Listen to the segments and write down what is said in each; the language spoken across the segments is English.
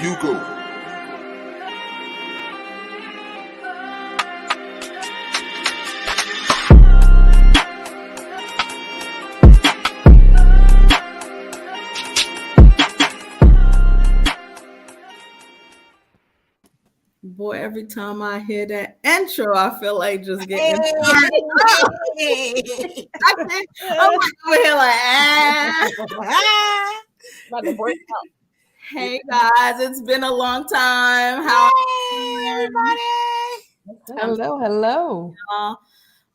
You go. Boy, every time I hear that intro, I feel like just getting started. I'm like over here like, Hey guys, it's been a long time. How everybody? Hello.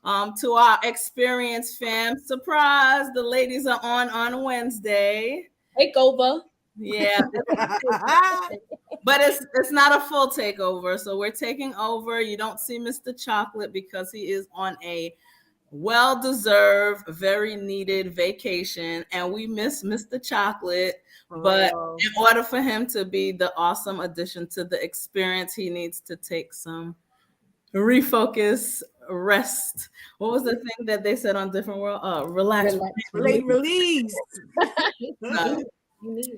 To our experienced fam, surprise! The ladies are on Wednesday. Takeover. Yeah, but it's not a full takeover. So we're taking over. You don't see Mr. Chocolate because he is on a well-deserved, very needed vacation, and we miss Mr. Chocolate. But in order for him to be the awesome addition to the experience, he needs to take some refocus, rest. What was the thing that they said on Different World? Relax. Release.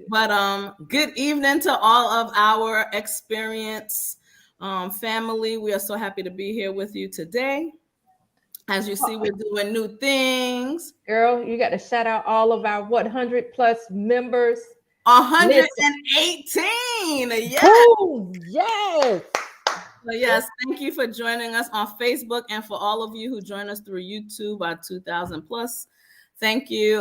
But good evening to all of our experience family. We are so happy to be here with you today. As you see, we're doing new things. Girl, you got to shout out all of our 100 plus members. 118. Yes. Oh, yes. So yes, thank you for joining us on Facebook, and for all of you who join us through YouTube, our 2,000 plus. Thank you.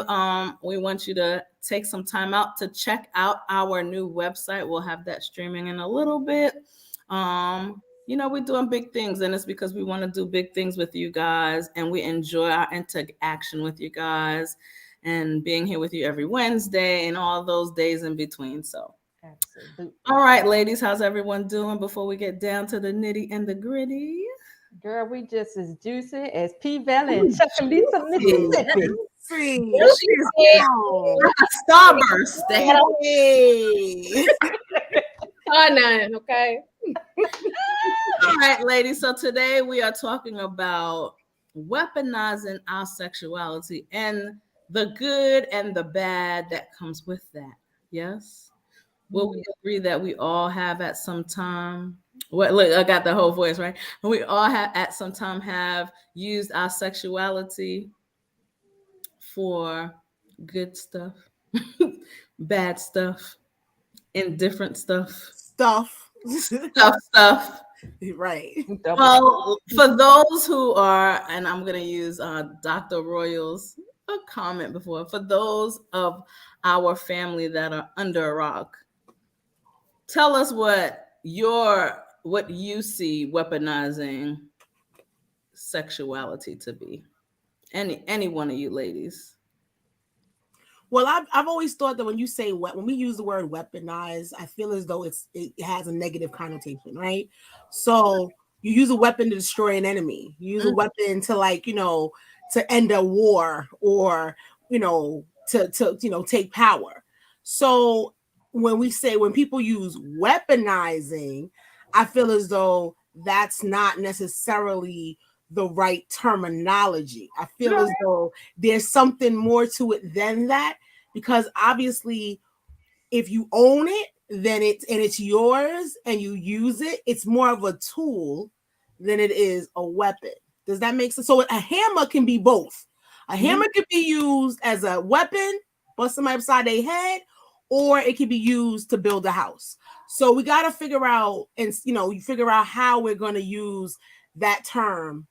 We want you to take some time out to check out our new website. We'll have that streaming in a little bit. We're doing big things, and it's because we want to do big things with you guys, and we enjoy our interaction with you guys and being here with you every Wednesday and all those days in between. So, absolutely. All right, ladies, how's everyone doing before we get down to the nitty and the gritty? Girl, we just as juicy as P Valley and Chuckalisa, Mississippi. Starburst. Hey. Okay. All right, ladies. So today we are talking about weaponizing our sexuality and the good and the bad that comes with that. Yes. Will we agree that we all have at some time? Look, I got the whole voice right. We all have at some time have used our sexuality for good stuff, bad stuff, indifferent stuff. Right. Well, for those who are, and I'm going to use Dr. Royal's comment before, for those of our family that are under a rock, tell us what you see weaponizing sexuality to be. Any one of you ladies. Well, I've always thought that when we use the word weaponize, I feel as though it has a negative connotation, right? So you use a weapon to destroy an enemy. You use a weapon to to end a war or to take power. So when people use weaponizing, I feel as though that's not necessarily the right terminology. I feel as though there's something more to it than that, because obviously if you own it, then it's yours and you use it, it's more of a tool than it is a weapon. Does that make sense? So a hammer can be both. A hammer can be used as a weapon, bust somebody upside their head, or it can be used to build a house. So we got to figure out, how we're going to use that term.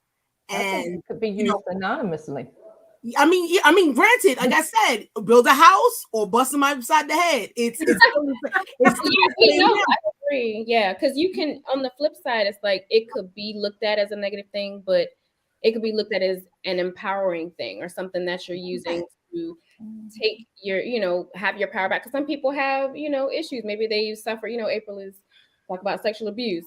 And it could be used anonymously. I mean, granted, like I said, build a house or bust somebody upside the head. It's I agree. Yeah, because you can, on the flip side, it's like it could be looked at as a negative thing, but it could be looked at as an empowering thing or something that you're using to take your, have your power back. Because some people have, issues. Maybe they suffer, April is talk about sexual abuse,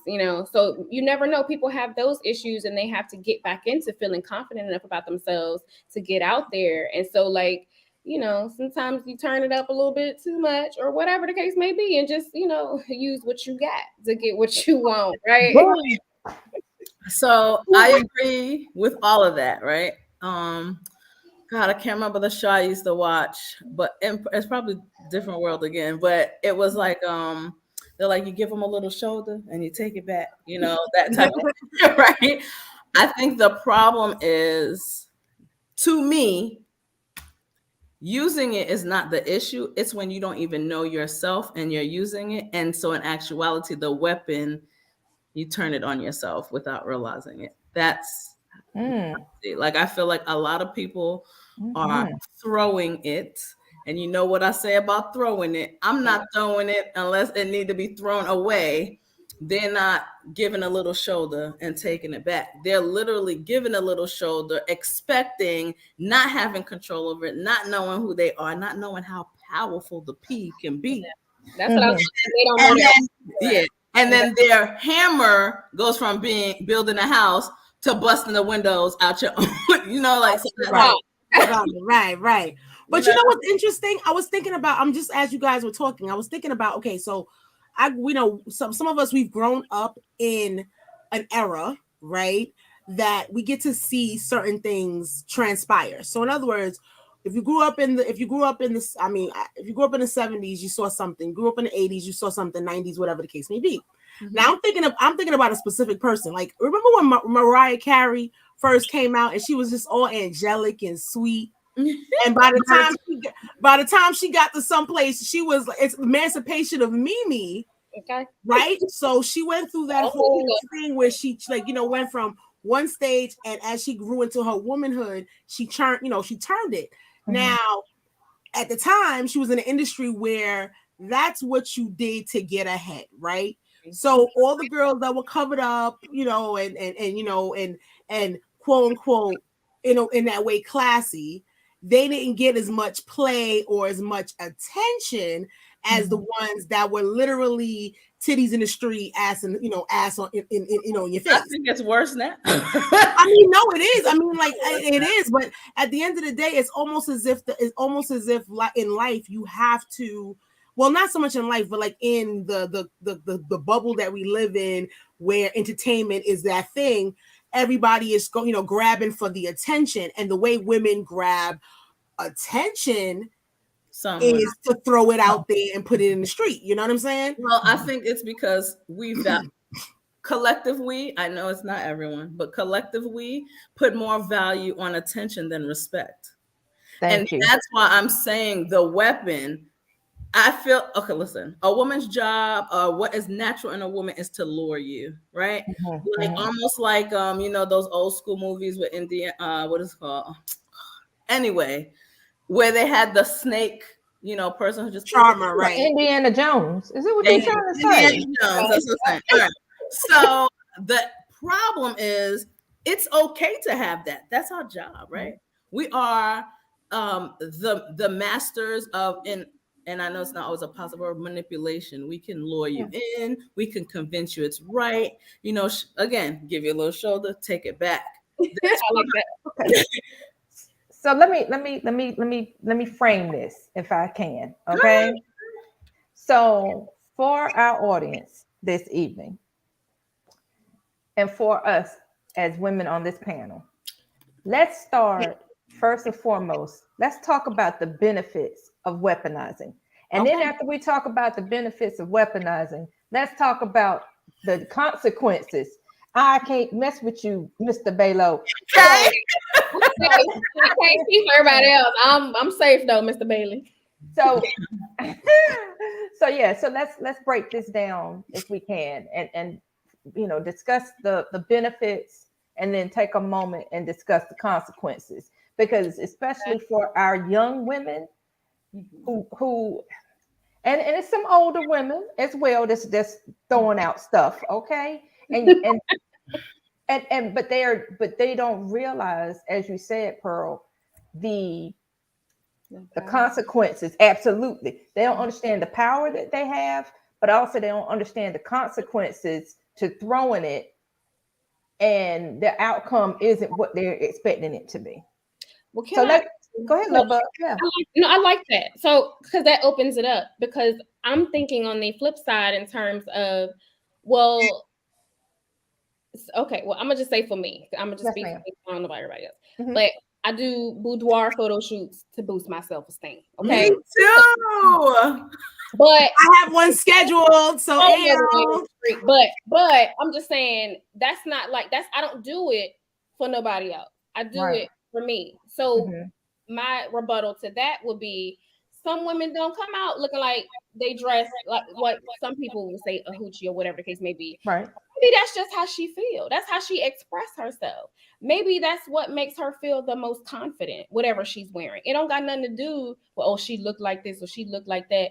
so you never know. People have those issues and they have to get back into feeling confident enough about themselves to get out there. And so sometimes you turn it up a little bit too much or whatever the case may be, and just, use what you got to get what you want. Right. So I agree with all of that. Right. God, I can't remember the show I used to watch, but it's probably different world again, but it was like, they're like, you give them a little shoulder and you take it back, that type of right? I think the problem is, to me, using it is not the issue. It's when you don't even know yourself and you're using it. And so in actuality, the weapon, you turn it on yourself without realizing it. That's like, I feel like a lot of people are throwing it. And you know what I say about throwing it? I'm not throwing it unless it need to be thrown away. They're not giving a little shoulder and taking it back. They're literally giving a little shoulder, expecting, not having control over it, not knowing who they are, not knowing how powerful the P can be. That's what I was saying. They don't know that. And then their hammer goes from building a house to busting the windows out your own, like right. But you know what's interesting? I was thinking about, as you guys were talking, I was thinking about, okay, so some of us, we've grown up in an era, right, that we get to see certain things transpire. So in other words, if you grew up in the 70s, you saw something. Grew up in the 80s, you saw something. 90s, whatever the case may be. Mm-hmm. Now I'm thinking about a specific person. Like, remember when Mariah Carey first came out and she was just all angelic and sweet, and by the time she got to someplace, she was, it's emancipation of Mimi. Okay. Right. So she went through that whole thing where she went from one stage, and as she grew into her womanhood, she turned it. Mm-hmm. Now, at the time, she was in an industry where that's what you did to get ahead, right? So all the girls that were covered up, and quote unquote, in that way classy, they didn't get as much play or as much attention as the ones that were literally titties in the street, ass on in your face. I think it's worse now. I mean, no, it is. I mean, like, it is. But at the end of the day, it's almost as if in life you have to. Well, not so much in life, but like in the bubble that we live in, where entertainment is that thing. Everybody is grabbing for the attention, and the way women grab attention is to throw it out there and put it in the street. You know what I'm saying? Well, I think it's because collective we, I know it's not everyone, but collective we put more value on attention than respect. Thank you. That's why I'm saying the weapon. I feel, okay, listen, a woman's job, what is natural in a woman is to lure you, right? Mm-hmm. Like almost like those old school movies with Indian, what is it called? Anyway, where they had the snake, person who just charmer, right? Indiana Jones. Is it what you're trying to say? Indiana Jones, that's what I'm saying. All right. So the problem is, it's okay to have that. That's our job, right? We are the masters of and I know it's not always a positive word, manipulation. We can lure you in. We can convince you it's right. Again, give you a little shoulder, take it back. I like that. Okay. So let me frame this if I can. Okay. So for our audience this evening, and for us as women on this panel, let's start first and foremost. Let's talk about the benefits of weaponizing. And then after we talk about the benefits of weaponizing, let's talk about the consequences. I can't mess with you, Mr. Balo. I can't see for everybody else. I'm safe though, Mr. Bailey. So let's break this down if we can, and discuss the benefits, and then take a moment and discuss the consequences, because especially for our young women who and it's some older women as well that's throwing out stuff, okay, but they don't realize, as you said, Pearl, the consequences. Absolutely, they don't understand the power that they have, but also they don't understand the consequences to throwing it, and the outcome isn't what they're expecting it to be. Well, go ahead, Lil Bub. Yeah. I like that. So, because that opens it up, because I'm thinking on the flip side in terms of, I'm gonna just say for me, I'm gonna just speak. I don't know about everybody else, but I do boudoir photo shoots to boost my self-esteem. Okay. Me too. But I have one scheduled, so but I'm just saying that's not like that's I don't do it for nobody else. I do Right. it for me. So Mhm. my rebuttal to that would be some women don't come out looking like they dress like what some people would say a hoochie or whatever the case may be. Right. Maybe that's just how she feel. That's how she express herself. Maybe that's what makes her feel the most confident, whatever she's wearing. It don't got nothing to do with, oh, she looked like this or she looked like that.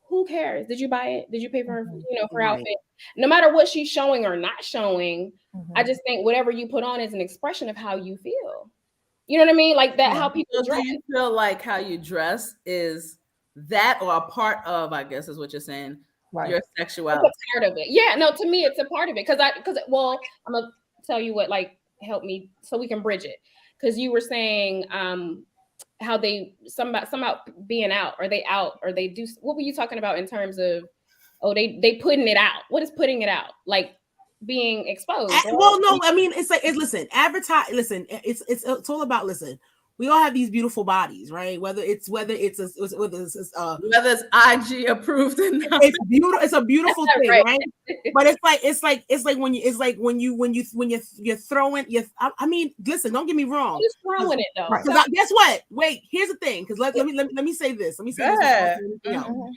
Who cares? Did you buy it? Did you pay for her, her Right. outfit? No matter what she's showing or not showing, I Mhm. just think whatever you put on is an expression of how you feel. You know what I mean? Like that, Yeah. how people So do dress. you feel like how you dress is that or a part of, I guess is what you're saying, Right. your It's sexuality? a part of it. Yeah, no, to me, it's a part of it. Well, I'm gonna tell you what, like, help me so we can bridge it. Because you were saying how they some about being out, or they out, or they do. What were you talking about in terms of? Oh, they putting it out. What is putting it out? Like being exposed. Right? Well, no, I mean it's like listen, advertise. Listen, it's all about listen. We all have these beautiful bodies, right? Whether it's Whether it's IG approved or not. it's beautiful. It's a beautiful thing, Right. right? But it's like when you're throwing. I mean, listen, don't get me wrong. Who's throwing it though? Because guess what? Wait, here's the thing. Because let me say this. Let me say this. Mhm.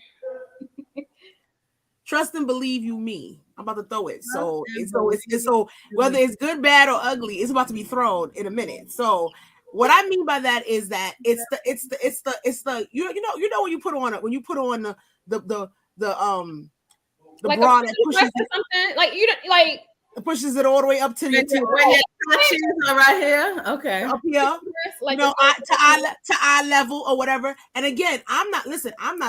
Trust and believe you me. I'm about to throw it. So whether it's good, bad, or ugly, it's about to be thrown in a minute. So what I mean by that is that it's the you know when you put on the like bra that pushes or something. Like you don't like pushes it all the way up to your touches are right here. Okay. up here. like To eye level or whatever. And again, I'm not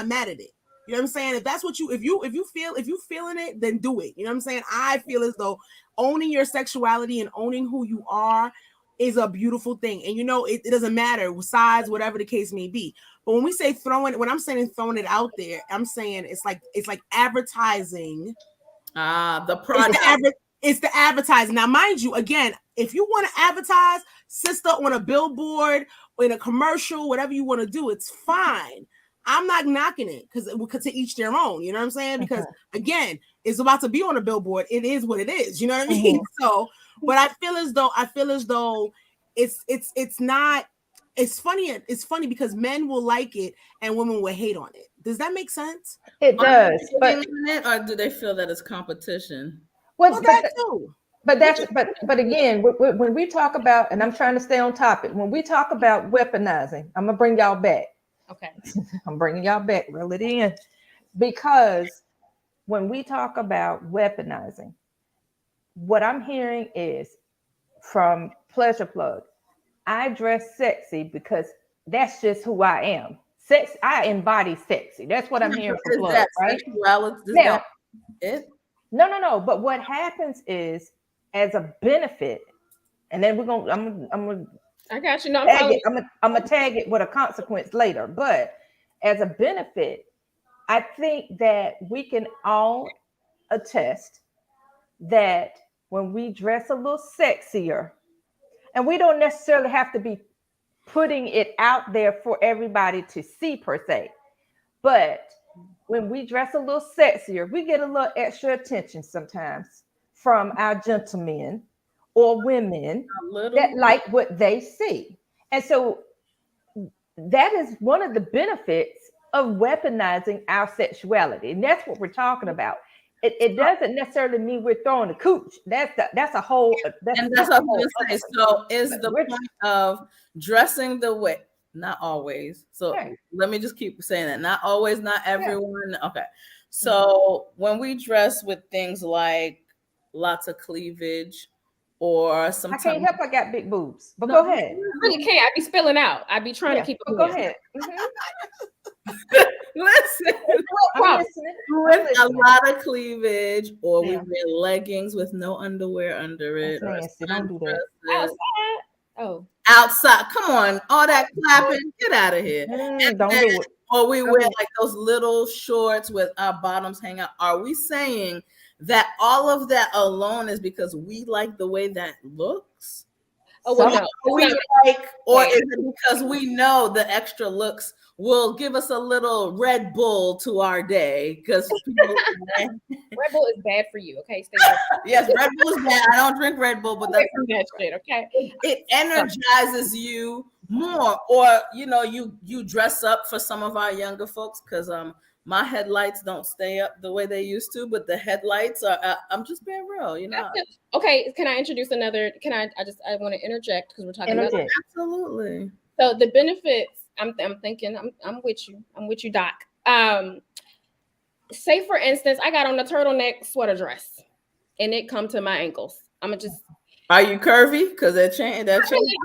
mad at it. You know what I'm saying? If that's what if you feeling it, then do it. You know what I'm saying? I feel as though owning your sexuality and owning who you are is a beautiful thing. And it doesn't matter size, whatever the case may be. But when we say when I'm saying throwing it out there, I'm saying it's like advertising. The product. It's the advertising. Now, mind you, again, if you want to advertise, sister, on a billboard or in a commercial, whatever you want to do, it's fine. I'm not knocking it because to each their own. You know what I'm saying? Because again, it's about to be on a billboard. It is what it is. You know what I mean? So, but I feel as though it's not. It's funny. It's funny because men will like it and women will hate on it. Does that make sense? It does, but or do they feel that it's competition? well, that too. But again, when we talk about, and I'm trying to stay on topic, when we talk about weaponizing, I'm gonna bring y'all back. Okay. I'm bringing y'all back, reel it in, because when we talk about weaponizing, what I'm hearing is from Pleasure Plug, I dress sexy because that's just who I am. I embody sexy. That's what I'm hearing from Plug, right? Now, no. But what happens is, as a benefit, and then I got you. No, I'm gonna tag it with a consequence later. But as a benefit, I think that we can all attest that when we dress a little sexier, and we don't necessarily have to be putting it out there for everybody to see per se, but when we dress a little sexier, we get a little extra attention sometimes from our gentlemen or women that like what they see. And so that is one of the benefits of weaponizing our sexuality. And that's what we're talking about. It doesn't necessarily mean we're throwing a cooch. That's a whole. That's what I'm going to say. So is the point of dressing the way? Not always. So let me just keep saying that. Not always, not everyone. Yeah. Okay. So when we dress with things like lots of cleavage or sometimes. I can't help I got big boobs, but go ahead. I really can't. I'd be spilling out. I'd be trying to keep it. Go ahead. Listen, with a lot of cleavage, or we wear leggings with no underwear under it. Don't do that. Outside. Oh, outside. Come on, all that clapping, get out of here. Don't do it. Or we wear like those little shorts with our bottoms hang out. Are we saying that all of that alone is because we like the way that looks? Oh, well, Some- no. Are we It's not- like, or is it because we know the extra looks will give us a little Red Bull to our day? Because Red Bull is bad for you. Okay, stay yes, Red Bull is bad. I don't drink Red Bull, but away that's from that shit. Okay. it energizes you more. Or you dress up for some of our younger folks, because my headlights don't stay up the way they used to, but the headlights are I'm just being real, Okay, can I introduce another? I want to interject because we're talking about Interject. Absolutely. so the benefits. I'm thinking. I'm with you. I'm with you, Doc. Say for instance, I got on a turtleneck sweater dress, and it come to my ankles. I'm gonna just. Are you curvy? Because that change. I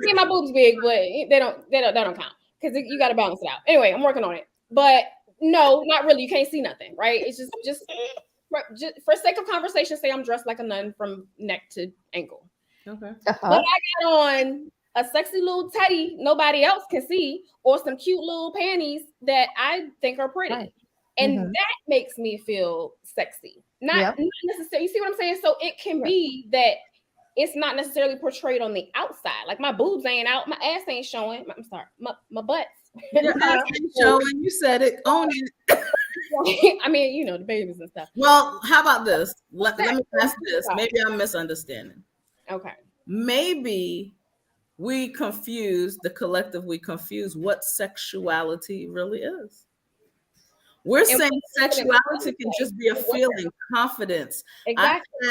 mean, my boobs big, but they don't count because you got to balance it out. Anyway, I'm working on it, but no, not really. You can't see nothing, right? It's just for sake of conversation, say I'm dressed like a nun from neck to ankle. Okay. But I got on a sexy little teddy nobody else can see, or some cute little panties that I think are pretty. Right. And Mhm. that makes me feel sexy. Not Yep. necessarily. You see what I'm saying? So it can be that it's not necessarily portrayed on the outside. Like my boobs ain't out, my ass ain't showing. I'm sorry, my butt's. Your ass ain't showing. You said it. Own it. I mean, the babies and stuff. Well, how about this? Let me ask this. Maybe I'm misunderstanding. Okay. Maybe we confuse what sexuality really is. We're saying sexuality can just be a feeling, confidence. Exactly.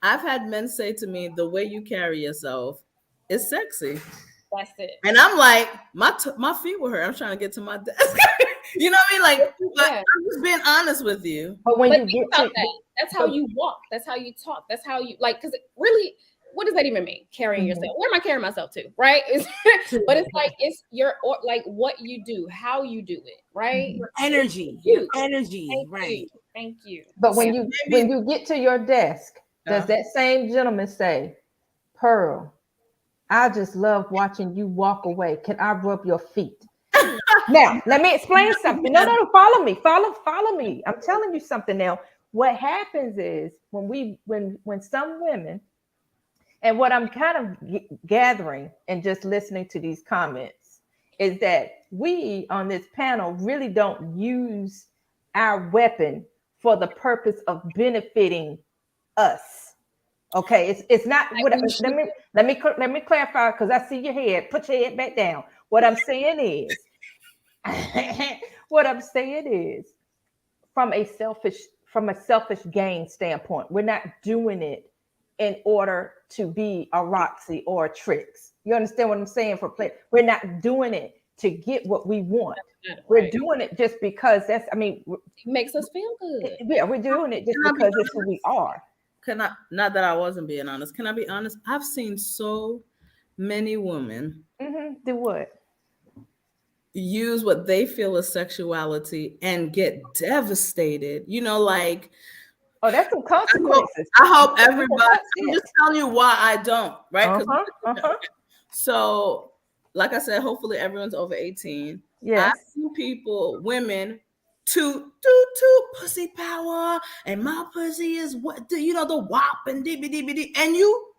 I've had men say to me, the way you carry yourself is sexy. That's it. And I'm like, my feet were hurt. I'm trying to get to my desk. You know what I mean? Like, Yeah. I'm just being honest with you. But when But you think get about to that. That's how you walk. That's how you talk. That's how you like. Because really, what does that even mean? Carrying yourself. Where am I carrying myself to? Right? But it's like it's like what you do, how you do it. Right? Your energy. You. Your energy. Thank Right. you. Thank you. But when you get to your desk, does that same gentleman say, Pearl, I just love watching you walk away. Can I rub your feet? Now, let me explain something. No, follow me. Follow me. I'm telling you something now. What happens is when some women, and what I'm kind of gathering and just listening to these comments is that we on this panel really don't use our weapon for the purpose of benefiting us. Okay, it's not what. Let me clarify, because I see your head. Put your head back down. What I'm saying is, from a selfish gain standpoint, we're not doing it in order to be a Roxy or a Trix. You understand what I'm saying? We're not doing it to get what we want. We're doing it just because it makes us feel good. Yeah, we're doing it just because it's who we are. Not that I wasn't being honest. Can I be honest? I've seen so many women do what? Use what they feel is sexuality and get devastated. Like, oh, that's some consequences. I hope everybody. I'm just telling you why I don't. Right? So, like I said, hopefully everyone's over 18. Yes. I've seen women to pussy power, and my pussy is what the wop and dbbd, and you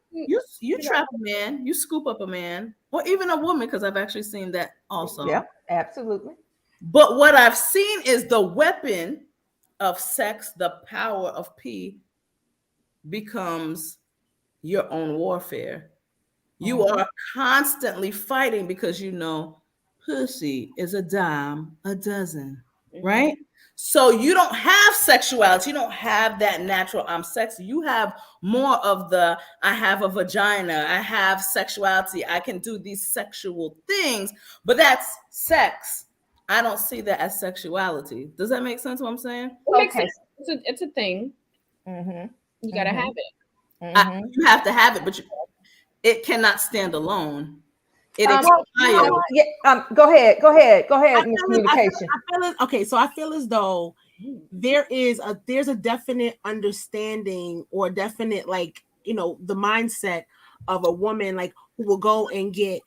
trap a man, you scoop up a man, or even a woman, because I've actually seen that also. Yeah, absolutely. But what I've seen is the weapon of sex, the power of P, becomes your own warfare. You are constantly fighting because pussy is a dime a dozen, right? So you don't have sexuality. You don't have that natural I'm sexy. You have more of the I have a vagina. I have sexuality. I can do these sexual things, but that's sex. I don't see that as sexuality. Does that make sense what I'm saying? It makes sense. It's a thing. You got to have it. You have to have it, but it cannot stand alone. It go ahead, Miss Communication. I feel as though there's a definite understanding or definite the mindset of a woman who will go and get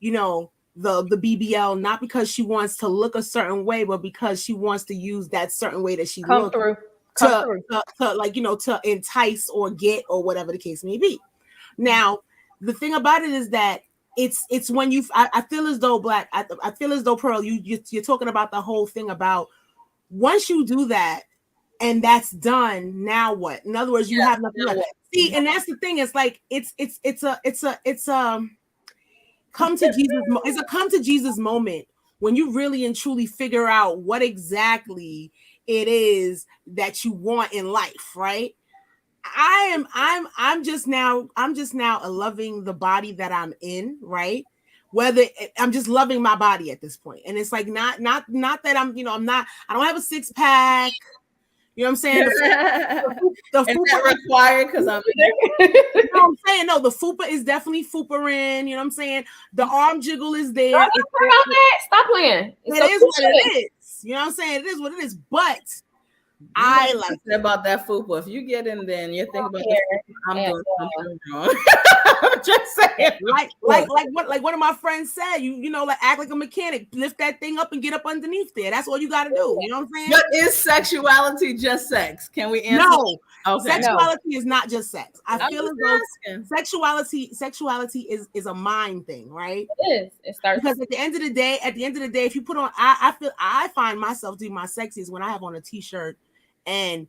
the BBL not because she wants to look a certain way, but because she wants to use that certain way that she looks to entice or get or whatever the case may be. Now, the thing about it is that it's when I feel as though Black, I feel as though Pearl, you're talking about the whole thing about once you do that and that's done, now what? In other words, you have nothing left. See, and that's the thing. It's like it's a come to Jesus. It's a come to Jesus moment when you really and truly figure out what exactly it is that you want in life, right? I'm just now loving the body that I'm in, right? Whether I'm just loving my body at this point, and it's like not that I'm, I don't have a six pack. You know what I'm saying? The fupa required because I'm. You know what I'm saying? No, the fupa is definitely fupa-ing. You know what I'm saying? The arm jiggle is there. Stop playing. It is what it is. You know what I'm saying? It is what it is. But I like about that fupa. If you get in there and you're thinking about this, I'm doing something wrong. I'm just saying, like one of my friends said, you know, like act like a mechanic, lift that thing up and get up underneath there. That's all you got to do. You know what I'm saying? But is sexuality just sex? Can we answer? No. Okay. Sexuality is not just sex. I feel as though sexuality is a mind thing, right? It is. It starts because at the end of the day, if you put on, I find myself doing my sexiest when I have on a t-shirt and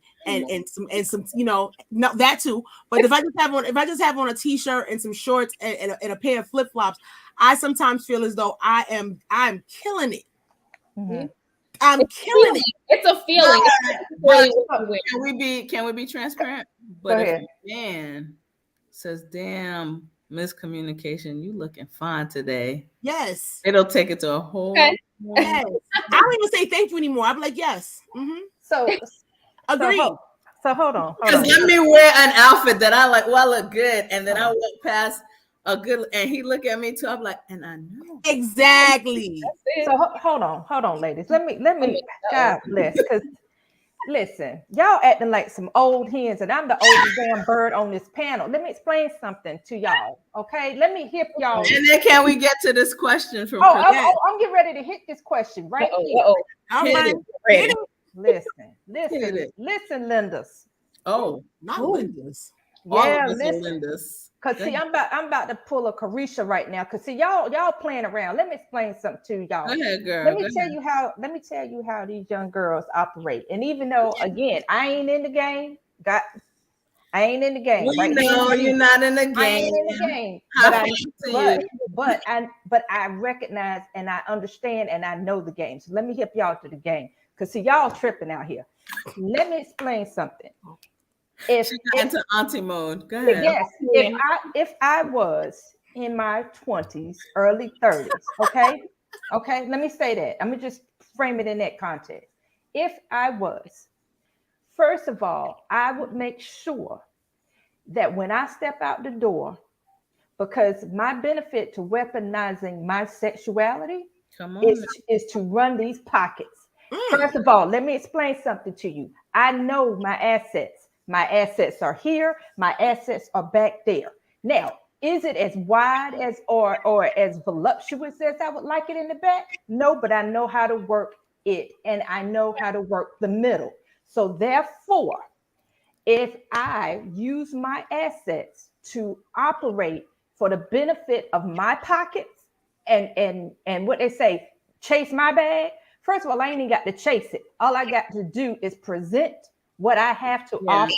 some, you know, no, that too. But if I just have on a t-shirt and some shorts and a pair of flip-flops, I sometimes feel as though I'm killing it. Mm-hmm. I'm killing it. It's a feeling. Can we be transparent? But if a man says, "Damn, miscommunication, you looking fine today." Yes. It'll take it to a whole. Yes. I don't even say thank you anymore. I'm like, yes. Mm-hmm. So agree. So hold on. Because let me wear an outfit that I like. Well, I look good, and then I walk past a good, and he look at me too. I'm like, and I know exactly. So hold on, ladies. Let me. God bless. Because listen, y'all acting like some old hens, and I'm the oldest damn bird on this panel. Let me explain something to y'all, okay? Let me hit y'all. And then can we get to this question from? I'm getting ready to hit this question right here. Listen, Lindas. Oh, not Lindas. Yeah, listen. Cause see, I'm about to pull a Carisha right now. Cause see, y'all playing around. Let me explain something to y'all. Go ahead, girl. Let me tell you how these young girls operate. And even though, again, I ain't in the game. I ain't in the game. We know you're not in the game. I ain't in the game. But I recognize and I understand and I know the game. So let me help y'all to the game. Cause see, y'all tripping out here. Let me explain something. If she got into auntie mode, go ahead. Yes, if I was in my 20s, early 30s, okay, let me say that. Let me just frame it in that context. If I was, first of all, I would make sure that when I step out the door, because my benefit to weaponizing my sexuality is to run these pockets. First of all, let me explain something to you. I know my assets. My assets are here. My assets are back there. Now, is it as wide as or as voluptuous as I would like it in the back? No, but I know how to work it and I know how to work the middle. So therefore, if I use my assets to operate for the benefit of my pockets and what they say, chase my bag. First of all, I ain't even got to chase it. All I got to do is present what I have to offer.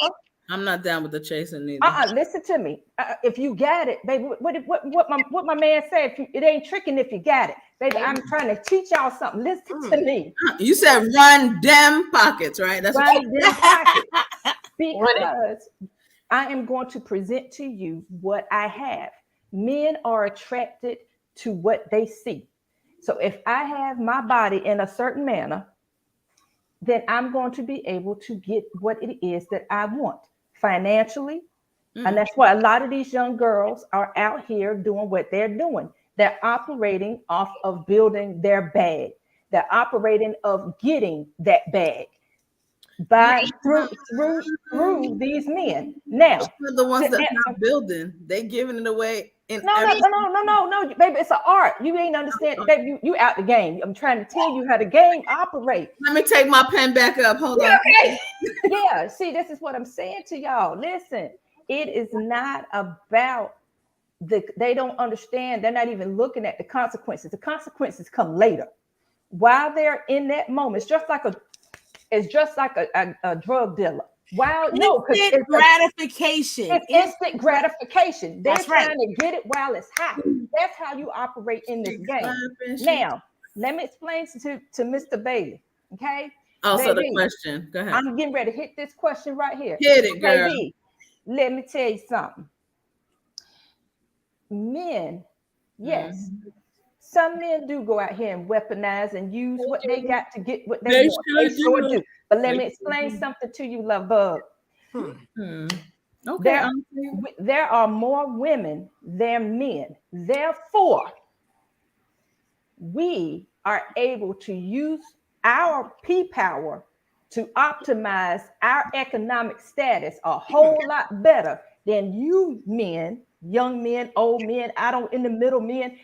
I'm not down with the chasing either. Listen to me. If you got it, baby, what my man said, it ain't tricking if you got it. Baby, I'm trying to teach y'all something. Listen to me. You said run them pockets, right? That's run them pockets. Because I am going to present to you what I have. Men are attracted to what they see. So if I have my body in a certain manner, then I'm going to be able to get what it is that I want financially. And that's why a lot of these young girls are out here doing what they're doing. They're operating off of building their bag. They're operating of getting that bag through these men. Now, the ones that are not building, they giving it away. No, baby, it's an art. You ain't understand, baby. You out the game. I'm trying to tell you how the game operates. Let me take my pen back up. Hold on. Okay. See, this is what I'm saying to y'all. Listen, it is not about they don't understand. They're not even looking at the consequences. The consequences come later. While they're in that moment, it's just like a drug dealer. Wow, no, because Instant gratification. It's instant gratification. They're That's right. trying to get it while it's hot. That's how you operate in this game. Now, let me explain to Mr. Bailey. Okay. Oh, so the Baby, question. Go ahead. I'm getting ready to hit this question right here. Hit it, girl. Baby, let me tell you something. Men, yes. Some men do go out here and weaponize and use what they got to get what they want. They sure do. But let me explain something to you, love bug. Okay. There are more women than men. Therefore, we are able to use our P power to optimize our economic status a whole lot better than you men, young men, old men, in the middle men.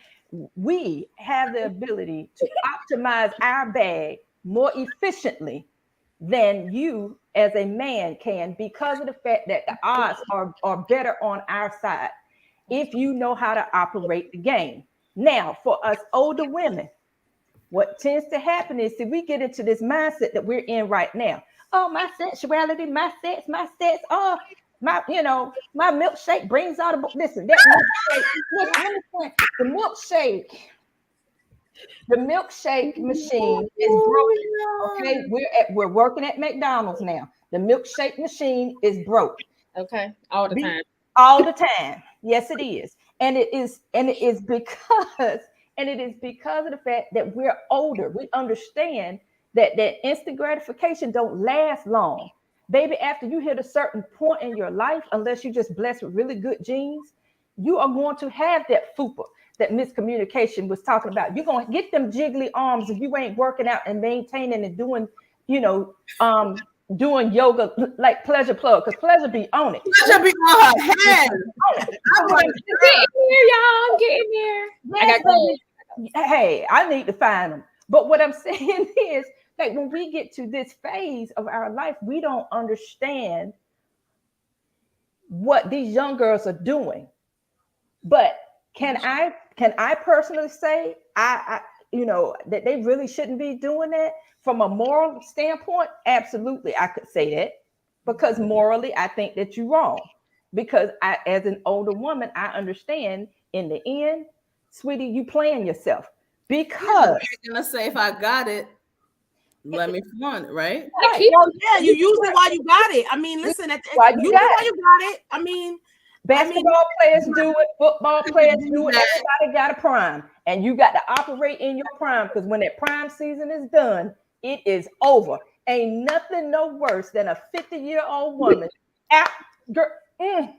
We have the ability to optimize our bag more efficiently than you as a man can, because of the fact that the odds are better on our side if you know how to operate the game. Now, for us older women, what tends to happen is, see, we get into this mindset that we're in right now. Oh, my sexuality, my sex, oh, my milkshake brings out a listen, that milkshake, the milkshake machine is broken. Okay, we're working at McDonald's now. The milkshake machine is broke. Okay, all the time. All the time. Yes, it is. And it is because of the fact that we're older. We understand that instant gratification don't last long. Baby, after you hit a certain point in your life, unless you're just blessed with really good genes, you are going to have that fupa that miscommunication was talking about. You're going to get them jiggly arms if you ain't working out and maintaining and doing, doing yoga like Pleasure Plug, because Pleasure be on it. Pleasure be on her head. I'm getting here, y'all. I'm getting here. Hey, I need to find them. But what I'm saying is, like, when we get to this phase of our life, we don't understand what these young girls are doing. But can I personally say I that they really shouldn't be doing that from a moral standpoint? Absolutely, I could say that, because morally, I think that you're wrong. Because as an older woman, I understand in the end, sweetie, you playing yourself. Because you're gonna say, if I got it, let me flaunt it, right? Well, yeah, you use it while you got it. I mean, listen, use it while you got it. I mean, basketball players do it, football players do it. Everybody got a prime, and you got to operate in your prime, because when that prime season is done, it is over. Ain't nothing no worse than a 50-year-old woman out. And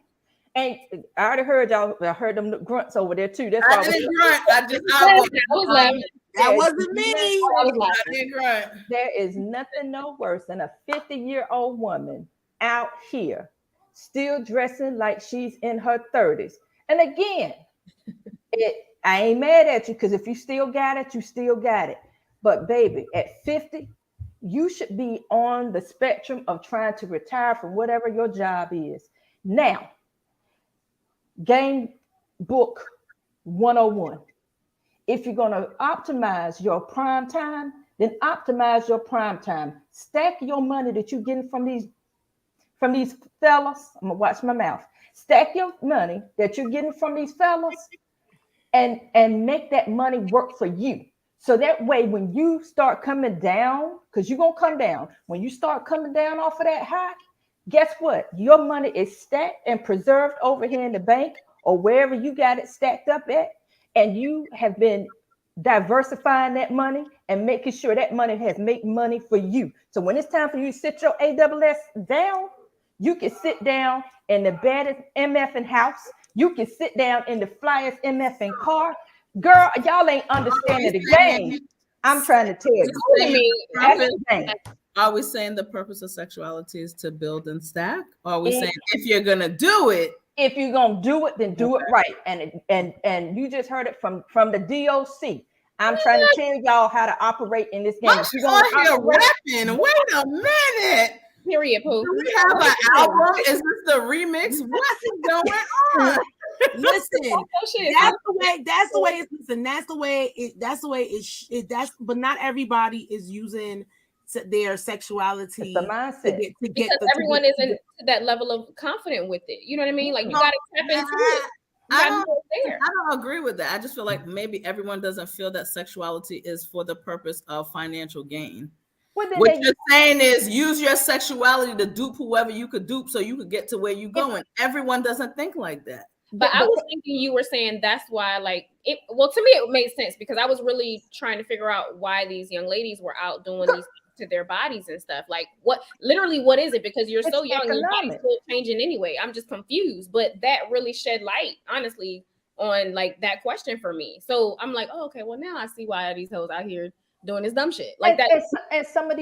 I already heard y'all. I heard them grunts over there too. That's why I didn't grunt. I was laughing. That wasn't me. I didn't grunt. There is nothing no worse than a 50-year-old woman out here still dressing like she's in her 30s. And again, I ain't mad at you, because if you still got it, you still got it. But baby, at 50, you should be on the spectrum of trying to retire from whatever your job is. Now, Game Book 101. If you're going to optimize your prime time, then optimize your prime time. Stack your money that you're getting from these fellas. I'm gonna watch my mouth. Stack your money that you're getting from these fellas and make that money work for you. So that way, when you start coming down, because you're gonna come down, when you start coming down off of that high, guess what? Your money is stacked and preserved over here in the bank or wherever you got it stacked up at, and you have been diversifying that money and making sure that money has made money for you. So when it's time for you to sit your AWS down, you can sit down in the baddest MF in house. You can sit down in the flyest MF in car. Girl, y'all ain't understanding the game. I'm trying to tell you. Are we saying the purpose of sexuality is to build and stack? Or are we saying if you're gonna do it? If you're gonna do it, then do it right. And you just heard it from the DOC. I'm trying to tell y'all how to operate in this game. Rapping. Wait a minute. Period, Pooh. Do we have an album? Is this the remix? What is going on? Listen, shit. that's the way. That's the way. Listen, that's the way. That's the way. That's. But not everybody is using their sexuality It's the mindset. Because everyone isn't to that level of confident with it. You know what I mean? Like you No, gotta tap into it. I don't agree with that. I just feel like maybe everyone doesn't feel that sexuality is for the purpose of financial gain. Well, then What you're saying is use your sexuality to dupe whoever you could dupe so you could get to where you're going. Everyone doesn't think like that. But I was thinking you were saying that's why, like, it. Well, to me, it made sense because I was really trying to figure out why these young ladies were out doing these things to their bodies and stuff. Like, what is it? Because you're so young, your body's still changing anyway. I'm just confused. But that really shed light, honestly, on like that question for me. So I'm like, oh, okay, well now I see why these hoes out here doing this dumb shit like that. And some of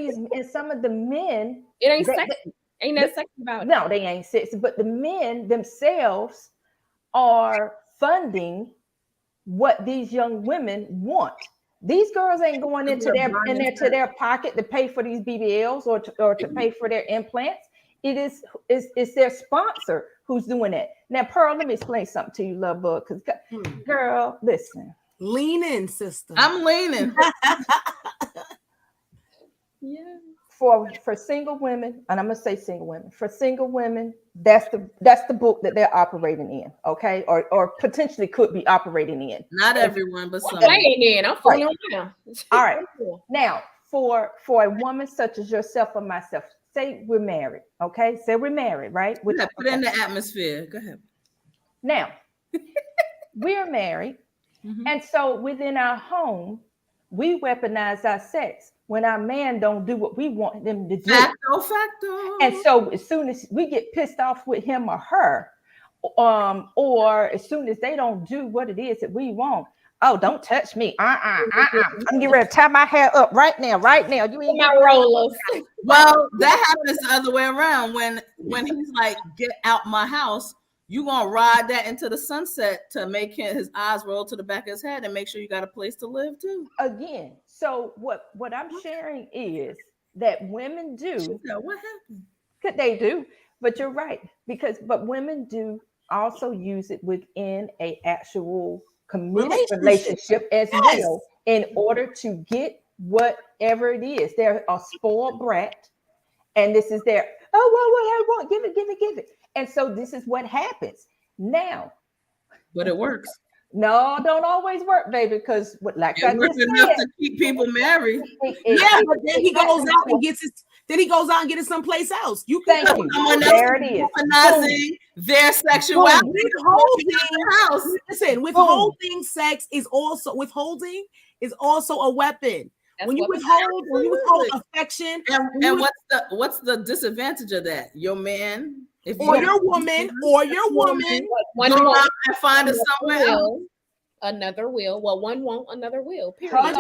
the men, it ain't sexy. Ain't that sexy about it? No, they ain't sexy. But the men themselves are funding what these young women want. These girls ain't going into their pocket to pay for these BBLs or to pay for their implants. It's their sponsor who's doing it. Now, Pearl, let me explain something to you, love bug. Because, girl, listen. Lean in, sister. I'm leaning. Yeah. For single women, and I'm gonna say single women. For single women, that's the book that they're operating in, okay, or potentially could be operating in. Not everyone, but some. I ain't in. I'm fooling around. All right. Now, for a woman such as yourself or myself, say we're married, okay? Say we're married, right? Put it in the atmosphere. Go ahead. Now, we're married, and so within our home, we weaponize our sex when our man don't do what we want them to do. Facto. And so as soon as we get pissed off with him or her, or as soon as they don't do what it is that we want, oh, don't touch me. I'm getting ready to tie my hair up right now. You ain't my rollers. Well, that happens the other way around. When he's like, get out my house, you gonna ride that into the sunset to make his eyes roll to the back of his head and make sure you got a place to live too. Again, so what I'm sharing is that women do. What happened? Could they do? But you're right, but women do also use it within a actual committed relationship as well in order to get whatever it is. They're a spoiled brat, and this is their what I want. Give it. And so this is what happens now. But it works. No, don't always work, baby, because like it works enough to keep people married. But then he goes out and gets it. Then he goes out and get it someplace else. You can there it is. Weaponizing their sexuality. Withholding sex is also a weapon. When you withhold affection, and what's the disadvantage of that? Your man, your woman, one won't and find it somewhere else. Another will. Well, one won't, another will. Period. That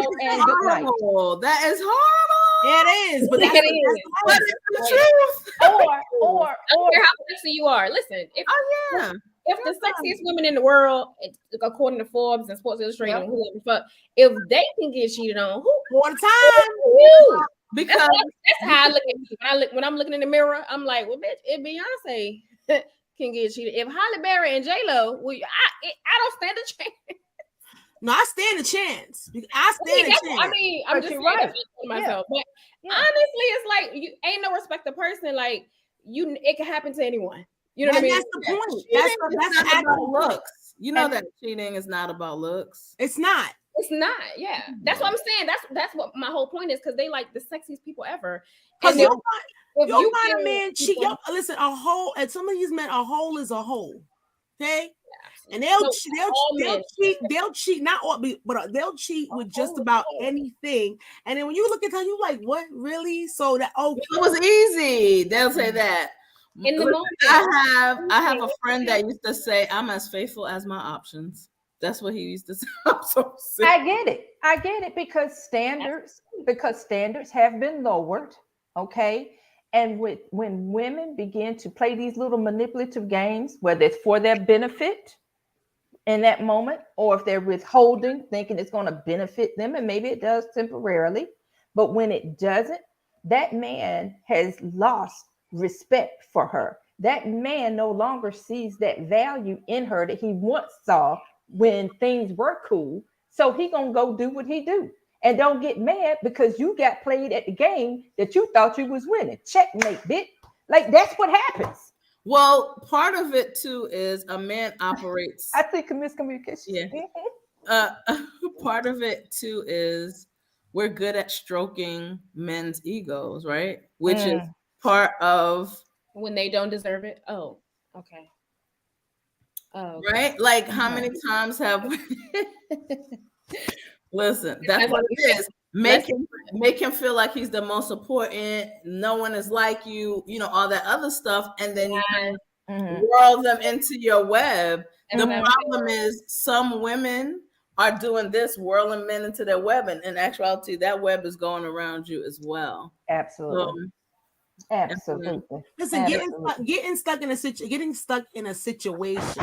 is horrible. It is, but that's the truth. Or how sexy you are. Listen, if the sexiest women in the world, according to Forbes and Sports Illustrated, and whoever the fuck, if they can get cheated on, who all the time? You? Because that's how I look at me. When I'm looking in the mirror, I'm like, well, bitch, if Beyonce can get cheated, if Halle Berry and J-Lo, I don't stand a chance. No, I stand a chance. I stand a chance. I mean, I'm just saying that for myself. But honestly, it's like you ain't no respect the person. Like it can happen to anyone. You know what I mean? That's the point. That's not about looks. You know that cheating is not about looks. It's not. It's not. Yeah, that's what I'm saying. That's what my whole point is, because they like the sexiest people ever. Because you find a man cheat. Listen, a hole. And some of these men, a hole is a hole. Okay. And they'll cheat not all, but they'll cheat with just about anything. And then when you look at them, you like, what really? So that it was easy. They'll say that. In the moment, I have a friend that used to say, "I'm as faithful as my options." That's what he used to say. I'm so sick. I get it because standards have been lowered. Okay. And when women begin to play these little manipulative games, whether it's for their benefit in that moment, or if they're withholding, thinking it's going to benefit them, and maybe it does temporarily, but when it doesn't, that man has lost respect for her. that man no longer sees that value in her that he once saw when things were cool. So he gonna go do what he do. And don't get mad because you got played at the game that you thought you was winning. Checkmate, bitch. Like that's what happens. Well, part of it too is a man operates. I think miscommunication. Yeah. Part of it too is we're good at stroking men's egos, right? Which is part of when they don't deserve it. Oh, okay. Oh, okay. Right? Like how many times have listen, that's what it is. Make him feel like he's the most important, no one is like you, all that other stuff, and then you whirl them into your web. The problem is some women are doing this, whirling men into their web, and in actuality, that web is going around you as well. Absolutely. Absolutely. Listen, getting stuck in a situation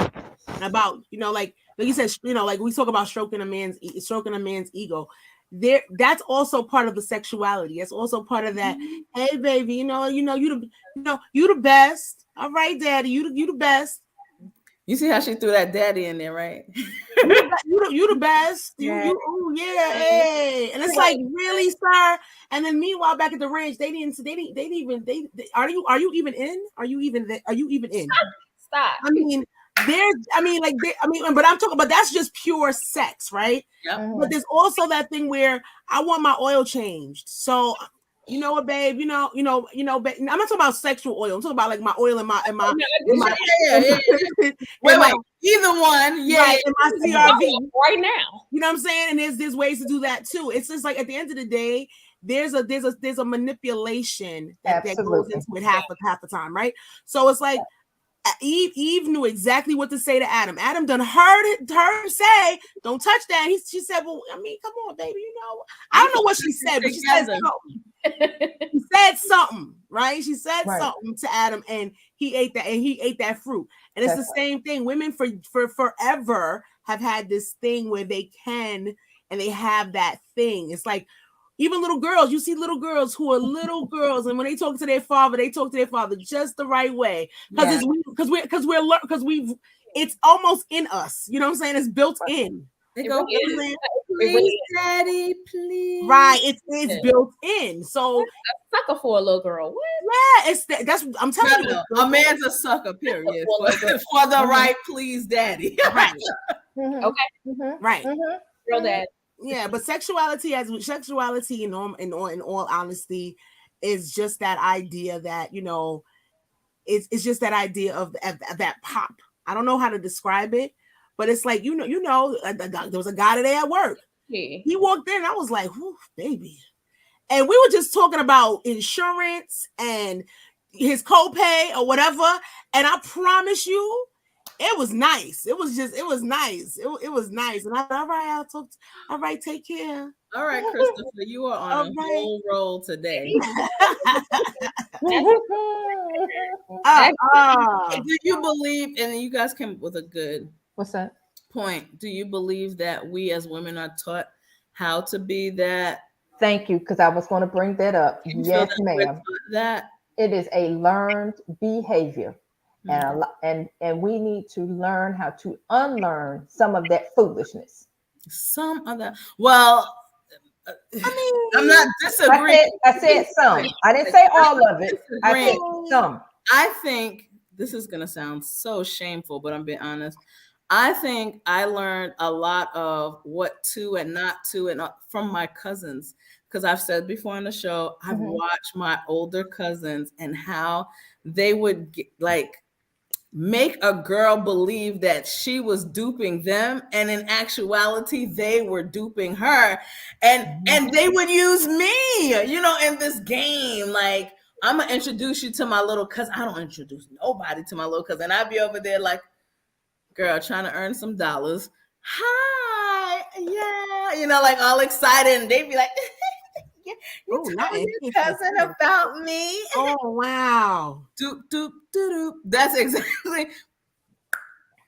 about, like you said, like we talk about stroking a man's ego. That's also part of the sexuality. That's also part of that. Hey, baby, you the best. All right, daddy, you the best. You see how she threw that daddy in there, right? you the best. Hey. And it's like, really, sir? And then meanwhile, back at the ranch, they didn't even are you even in? Are you even in? Stop. But I'm talking about that's just pure sex, right? Yep. But there's also that thing where I want my oil changed. So you know what, babe? Babe, I'm not talking about sexual oil. I'm talking about like my oil and my wait, either one, yeah, right, in my CRV right now. You know what I'm saying? And there's ways to do that too. It's just like at the end of the day, there's a manipulation that goes into it half the time, right? So it's like Eve knew exactly what to say to Adam. Adam done heard her say, "Don't touch that." She said, "Well, I mean, come on, baby. I don't know what she said, but she said something." She said something, right? She said something to Adam, and he ate that, and he ate that fruit. And it's the same thing. Women for forever have had this thing where they can and they have that thing. It's like even little girls. You see little girls who are little girls, and when they talk to their father, they talk to their father just the right way because it's almost in us. You know what I'm saying? It's built in. They go, please, daddy, please. Right, it's built in. So a sucker for a little girl. What? Yeah, that's I'm telling you. A man's a sucker, period. For the right, please, daddy. Right. Okay. Right. Real dad. Yeah, but sexuality in all honesty is just that idea that it's just that idea of that pop. I don't know how to describe it, but it's like there was a guy today at work. He walked in, and I was like, "Whoo, baby," and we were just talking about insurance and his copay or whatever, and I promise you. It was nice. It was nice. It was nice. And I thought, all right, take care. All right, Christopher, you are on a whole roll today. Do you believe, and you guys came up with a good point. Do you believe that we as women are taught how to be that? Thank you, because I was going to bring that up. Yes, ma'am. That it is a learned behavior. And we need to learn how to unlearn some of that foolishness. Some of that. Well, I'm not disagreeing. I said some. I didn't say all of it. I said some. I think this is gonna sound so shameful, but I'm being honest. I think I learned a lot of what to and not to, and from my cousins, because I've said before on the show, I've watched my older cousins and how they would make a girl believe that she was duping them, and in actuality they were duping her, and they would use me in this game. Like, I'm gonna introduce you to my little cousin. I don't introduce nobody to my little cousin. I'd be over there like, girl, trying to earn some dollars. Hi, yeah, like all excited, and they'd be like, yeah, you told your cousin about me. Oh, wow. Doop, doop, doop, doop. That's exactly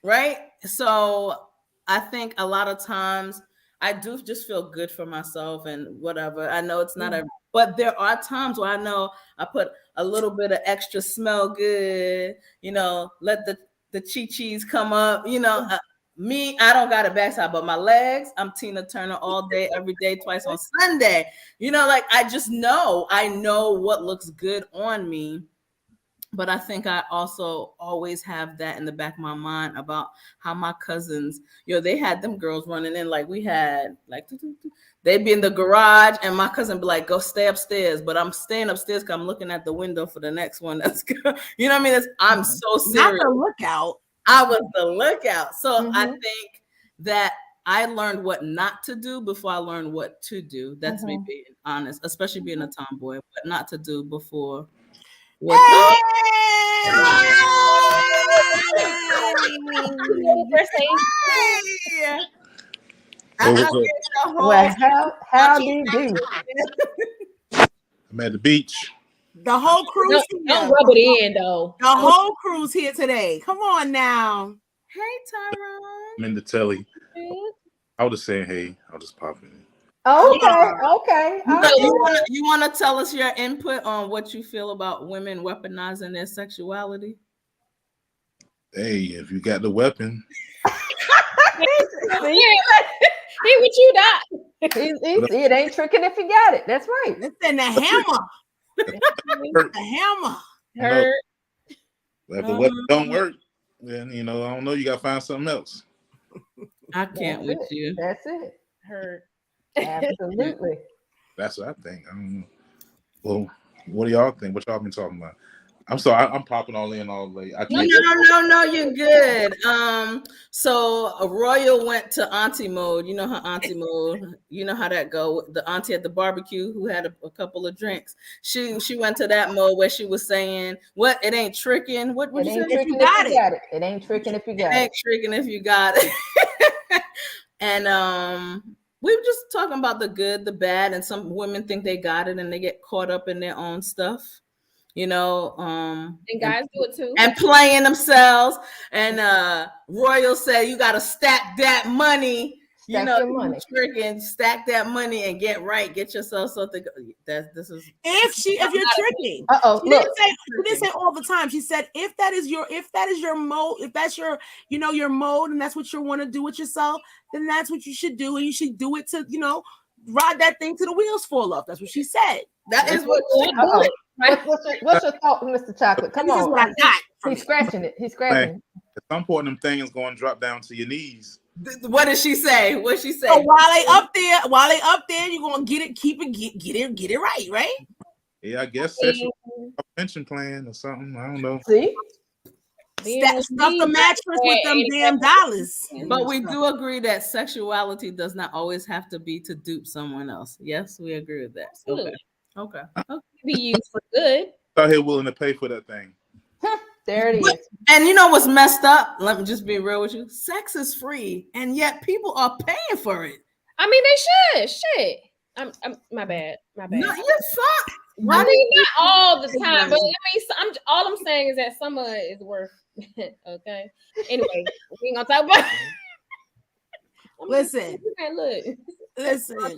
right. So I think a lot of times I do just feel good for myself and whatever. I know it's not but there are times where I know I put a little bit of extra smell good, let the chi-chis come up, me, I don't got a backside, but my legs, I'm Tina Turner all day, every day, twice on Sunday. Like I know what looks good on me. But I think I also always have that in the back of my mind about how my cousins, they had them girls running in, like we had, like, they'd be in the garage and my cousin be like, go stay upstairs. But I'm staying upstairs because I'm looking at the window for the next one. That's good. You know what I mean? I'm so serious. Not the lookout. I was the lookout. So I think that I learned what not to do before I learned what to do. That's me being honest, especially being a tomboy, what not to do before. What Well, how do you do? I'm at the beach. The whole crew's here. Don't rub it in, though. The whole crew's here today. Come on now. Hey, Tyrone. I'm in the telly. I was just saying, hey, I'll just pop in. Okay. You want to tell us your input on what you feel about women weaponizing their sexuality? Hey, if you got the weapon. He with you, Doc. It ain't tricking if you got it. That's right. Listen, the hammer. The hammer. Hurt. If the weapon don't work, then I don't know. You gotta find something else. I can't with you. That's it. Hurt. Absolutely. That's what I think. I don't know. Well, what do y'all think? What y'all been talking about? I'm sorry, I'm popping all in all late. No, you're good. So Royal went to auntie mode. You know her auntie mode. You know how that go. The auntie at the barbecue who had a couple of drinks. She went to that mode where she was saying, "What? It ain't tricking. What you say? If you got it. It ain't tricking if you got it. It ain't tricking if you got it." And we were just talking about the good, the bad, and some women think they got it and they get caught up in their own stuff. And guys do it too, and playing themselves. And Royal said, "You got to stack that money. Your money. Tricking, stack that money and get right. Get yourself something." This is if you're tricking. She didn't say all the time. She said if that is your mode, if that's your your mode, and that's what you want to do with yourself, then that's what you should do, and you should do it to ride that thing till the wheels fall off. That's what she said. That is what she did. What's your thought, Mr. Chocolate? Come on. What I got. He's scratching it. He's scratching it. At some point, them things going to drop down to your knees. What did she say? What she say? So while they up there, you're gonna get it right? Yeah, I guess sexual pension plan or something. I don't know. See? Stuff the mattress with them damn dollars. But we do agree that sexuality does not always have to be to dupe someone else. Yes, we agree with that. Absolutely. Okay. Be used for good. Out here willing to pay for that thing. There it is. And you know what's messed up? Let me just be real with you. Sex is free, and yet people are paying for it. I mean, they should. Shit. I'm my bad. My bad. No, you're fine. I mean, not all the time, but I mean, all I'm saying is that some of it is worth. Okay. Anyway, we ain't gonna talk about. Listen. Look. Listen.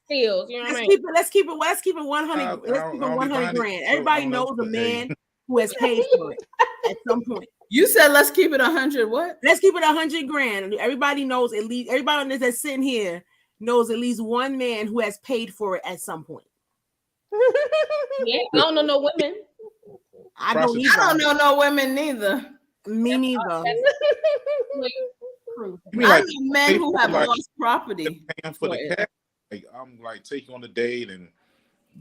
Steals, you know what I mean? Let's keep it 100. Let's keep it 100 grand. Everybody knows a man who has paid for it at some point. You said let's keep it 100. What? Let's keep it 100 grand. Everybody knows at least. Everybody that's sitting here knows at least one man who has paid for it at some point. Yeah, I don't know no women. I don't know no women neither. Me neither. I know men who have lost property. For the cat. Like, I'm like take you on a date and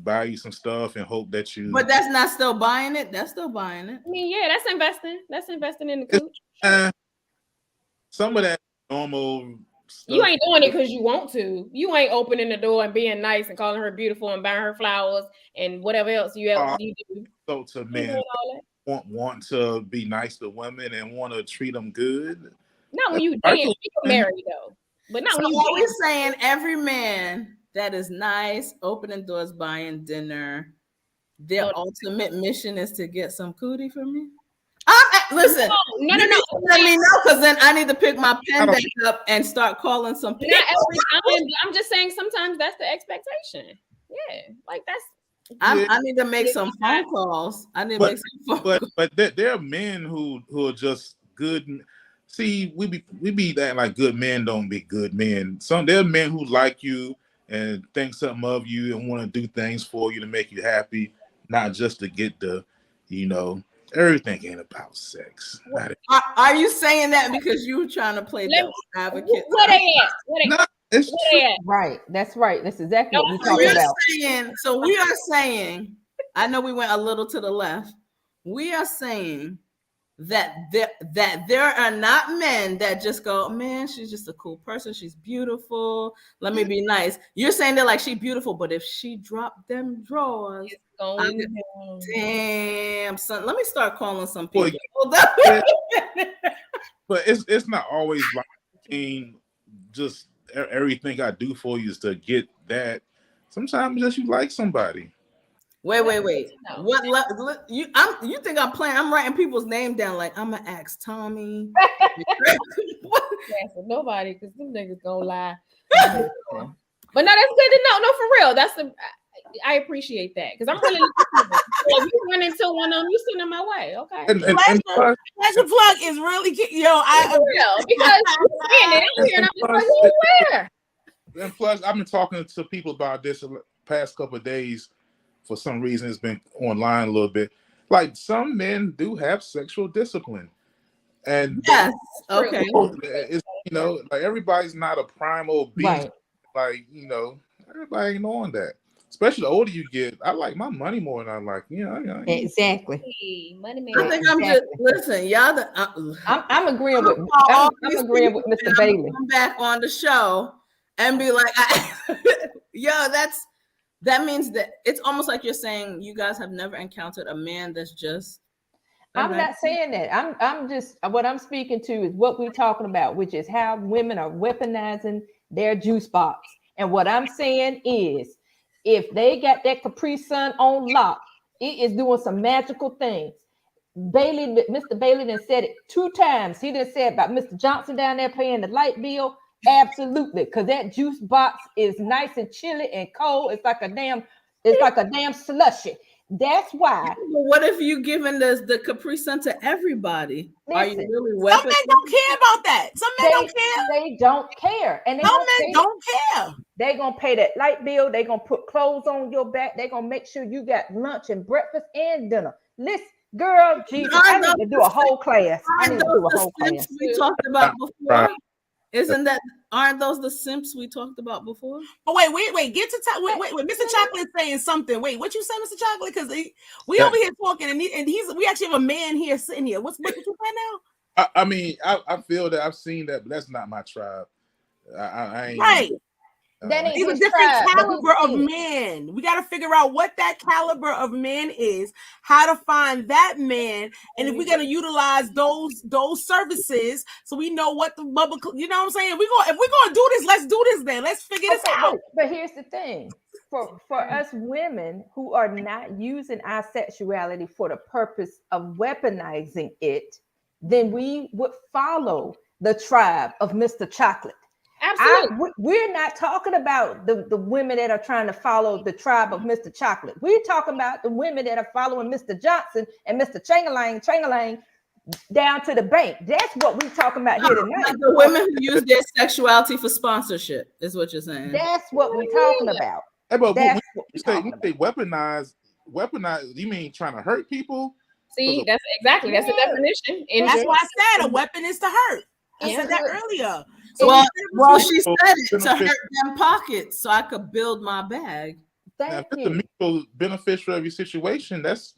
buy you some stuff and hope that you. But that's not still buying it. That's still buying it. I mean, yeah, that's investing. That's investing in the cooch. Some of that normal stuff. You ain't doing it because you want to. You ain't opening the door and being nice and calling her beautiful and buying her flowers and whatever else you do. So to men want to be nice to women and want to treat them good. Not when you dance. You married though. But not when you what we're saying, every man that is nice, opening doors, buying dinner, their ultimate mission is to get some cootie from me. Listen, no. Let me know, because then I need to pick my pen back up and start calling some people. Not every time. I'm just saying sometimes that's the expectation. Yeah, like that's I need to make some phone calls. I need to make some phone calls. But there are men who are just good. See, we be that like good men don't be good men. There are men who like you and think something of you and want to do things for you to make you happy, not just to get everything ain't about sex. Are you saying that because you were trying to play devil's advocate? What they at? No, it's true. Right. That's right. That's exactly what we're So talking about. we are saying, I know we went a little to the left. We are saying that there are not men that just go, man, she's just a cool person. She's beautiful. Let me be nice. You're saying that like she's beautiful, but if she dropped them drawers, damn, son, let me start calling some people. But it's not always like just everything I do for you is to get that. Sometimes just you like somebody. Wait. What you think I'm playing? I'm writing people's name down like I'm gonna ask Tommy. Nobody, because them niggas gonna lie. But no, that's good to know. No, for real. I appreciate that because I'm really looking for it. So if you run into one of them, you send them my way. Okay. And Pleasure plug is really real because I'm saying it out here and I'm just like, where? And plus, I've been talking to people about this the past couple of days. For some reason, it's been online a little bit. Like some men do have sexual discipline, and yes, okay, it's like everybody's not a primal beast. Right. Like everybody ain't knowing that. Especially the older you get, I like my money more than I like Exactly. Money man. I think I'm just listen, y'all. I'm agreeing with Mr. Bailey. Come back on the show and be like, that means that it's almost like you're saying you guys have never encountered a man that's just. I'm not saying that. I'm just what I'm speaking to is what we're talking about, which is how women are weaponizing their juice box. And what I'm saying is, if they got that Capri Sun on lock, it is doing some magical things. Mr. Bailey done said it 2 times. He done said about Mr. Johnson down there paying the light bill. Absolutely, because that juice box is nice and chilly and cold. It's like a damn slushy. That's why. Well, what if you giving the Capri Sun to everybody? Listen, are you really some men don't care about that. Some men don't care. They don't care. And some men don't care. They're gonna pay that light bill, they're gonna put clothes on your back, they're gonna make sure you got lunch and breakfast and dinner. Listen, girl, Jesus, I need to do a whole class. We talked about before. Aren't those the simps we talked about before? Oh, wait, get to wait. Mr. Chocolate saying something. Wait, what you say, Mr. Chocolate? Because we over here talking, and we actually have a man here sitting here. What you say now? I mean, I feel that I've seen that, but that's not my tribe. I ain't right. He's a different caliber of man. We got to figure out what that caliber of man is, how to find that man, and if we're gonna utilize those services, so we know what the bubble. You know what I'm saying? If we're gonna do this, let's do this. Then let's figure this out. But here's the thing: for us women who are not using our sexuality for the purpose of weaponizing it, then we would follow the tribe of Mr. Chocolate. Absolutely. We're not talking about the women that are trying to follow the tribe of Mr. Chocolate. We're talking about the women that are following Mr. Johnson and Mr. Changalang down to the bank. That's what we're talking about here tonight. The women who use their sexuality for sponsorship is what you're saying. That's what we're talking about. Hey, but when you say weaponize, you mean trying to hurt people? See, that's the definition. That's why I said a weapon is to hurt. I said that earlier. So well, she said it to hurt them pockets so I could build my bag. If it's a mutual beneficial of your situation, that's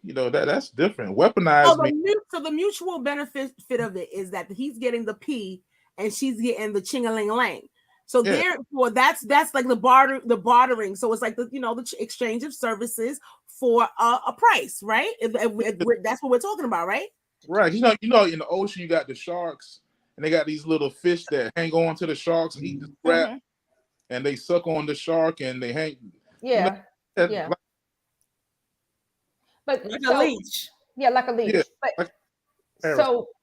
that's different. Weaponize so the mutual benefit of it is that he's getting the P and she's getting the ching-a-ling-a-lang. So therefore, that's like the bartering. So it's like the exchange of services for a price, right? That's what we're talking about, right? Right. You know, in the ocean you got the sharks. And they got these little fish that hang on to the sharks and eat the scrap, and they suck on the shark and they hang. Yeah. But like a leech. Yeah, like a leech. Yeah, but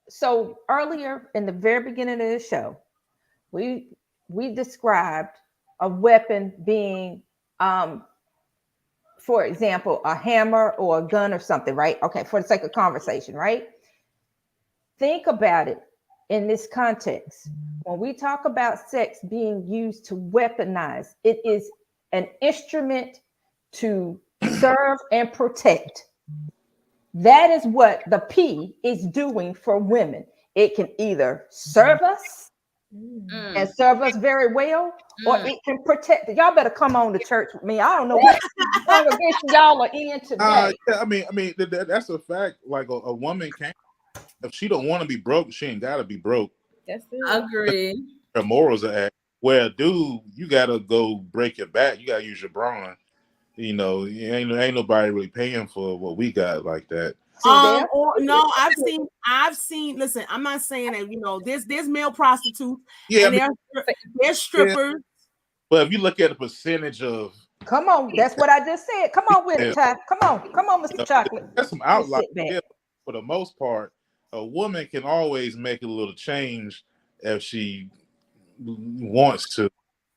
so earlier in the very beginning of the show, we described a weapon being for example, a hammer or a gun or something, right? Okay, for the sake of conversation, right? Think about it in this context. When we talk about sex being used to weaponize, it is an instrument to serve and protect. That is what the P is doing for women. It can either serve us and serve us very well, or it can protect. Y'all better come on to church with me. I don't know what congregation y'all are in today. Yeah, that's a fact. Like a woman can't, if she don't want to be broke, she ain't gotta be broke. That's it. Agree. Her morals are at. Where, dude, you gotta go break your back. You gotta use your brawn. You know, ain't nobody really paying for what we got like that. Or no, I've seen. Listen, I'm not saying that there's male prostitutes Yeah, and there's strippers. But if you look at the percentage of, come on, that's what I just said. Come on with it, Ty. Come on, Mr. Chocolate. That's some outliers. Yeah, for the most part, a woman can always make a little change if she wants to.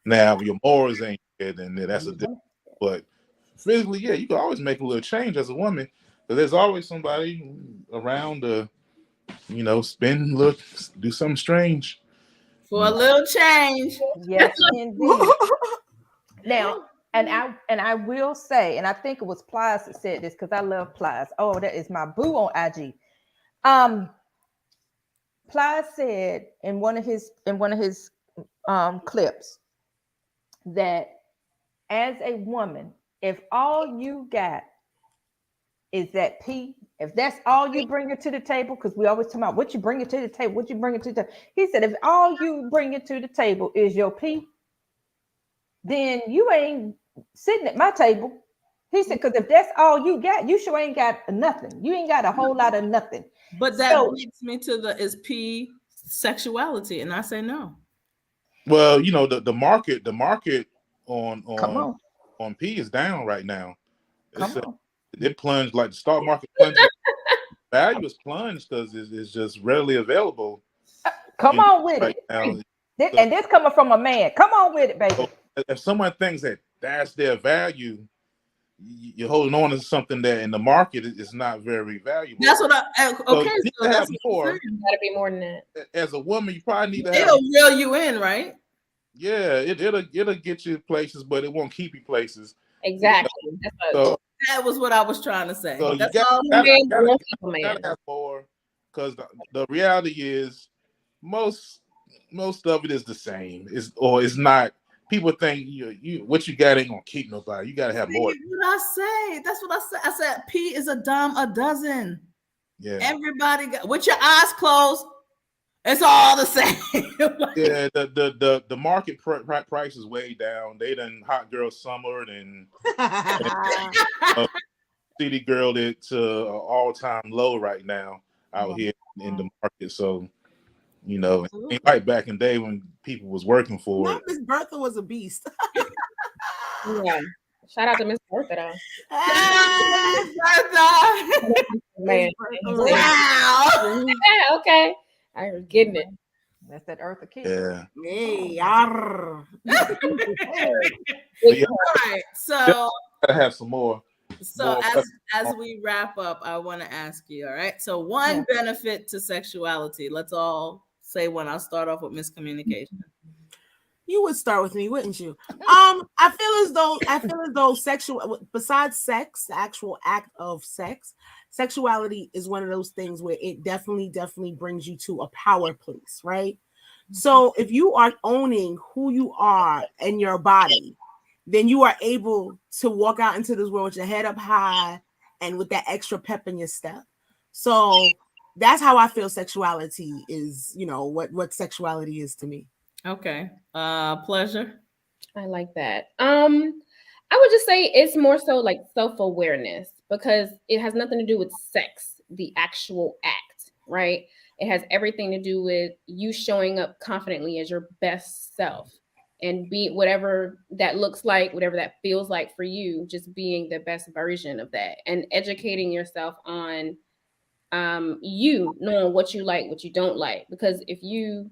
Now, if your morals ain't good, then that's a different. But physically, yeah, you can always make a little change as a woman. But there's always somebody around to, spend a little, do something strange. For a little change. Yes, indeed. Now, and I will say, and I think it was Plies that said this because I love Plies. Oh, that is my boo on IG. Plies said in one of his clips that as a woman, if all you got is that P, if that's all you bring it to the table, because we always talk about what you bring it to the table, what you bring it to the table. He said, if all you bring it to the table is your P, then you ain't sitting at my table. He said, because if that's all you got, you sure ain't got nothing. You ain't got a whole lot of nothing. But that leads me to is P sexuality, and I say no. Well, the market on P is down right now. It plunged, like the stock market plunged. Value is plunged because it's just readily available. Come on with it. Now. And this coming from a man. Come on with it, baby. So if someone thinks that that's their value, you're holding on to something that in the market is not very valuable. That's what okay. So you need to have more. Gotta be more than that. As a woman, you probably need to have. It'll reel you in, right? Yeah, it'll get you places, but it won't keep you places. Exactly. So that was what I was trying to say. So that's all. You gotta have more, because the reality is most of it is the same. It's not. People think you what you got ain't gonna keep nobody. You gotta have more. What I say? That's what I said. I said P is a dime a dozen. Yeah. Everybody got with your eyes closed. It's all the same. Yeah, the market price is way down. They done hot girl summer and city girl it to an all-time low right now out here in the market. So, ain't like back in the day when people was working for it. Miss Bertha was a beast. Yeah. Shout out to Miss Bertha though. Man. Wow. Okay. I was getting it. That's that Eartha Kitt. Yeah. Hey, all right. So gotta have some more. So as we wrap up, I want to ask you, all right? So one benefit to sexuality. Let's all say one. I'll start off with miscommunication. You would start with me, wouldn't you? I feel as though sexual, besides sex, the actual act of sex, sexuality is one of those things where it definitely brings you to a power place, right? So if you are owning who you are and your body, then you are able to walk out into this world with your head up high and with that extra pep in your step. So that's how I feel sexuality is, what sexuality is to me. Okay. Pleasure. I like that. I would just say it's more so like self-awareness, because it has nothing to do with sex, the actual act, right? It has everything to do with you showing up confidently as your best self and be whatever that looks like, whatever that feels like for you, just being the best version of that and educating yourself on you knowing what you like, what you don't like. Because if you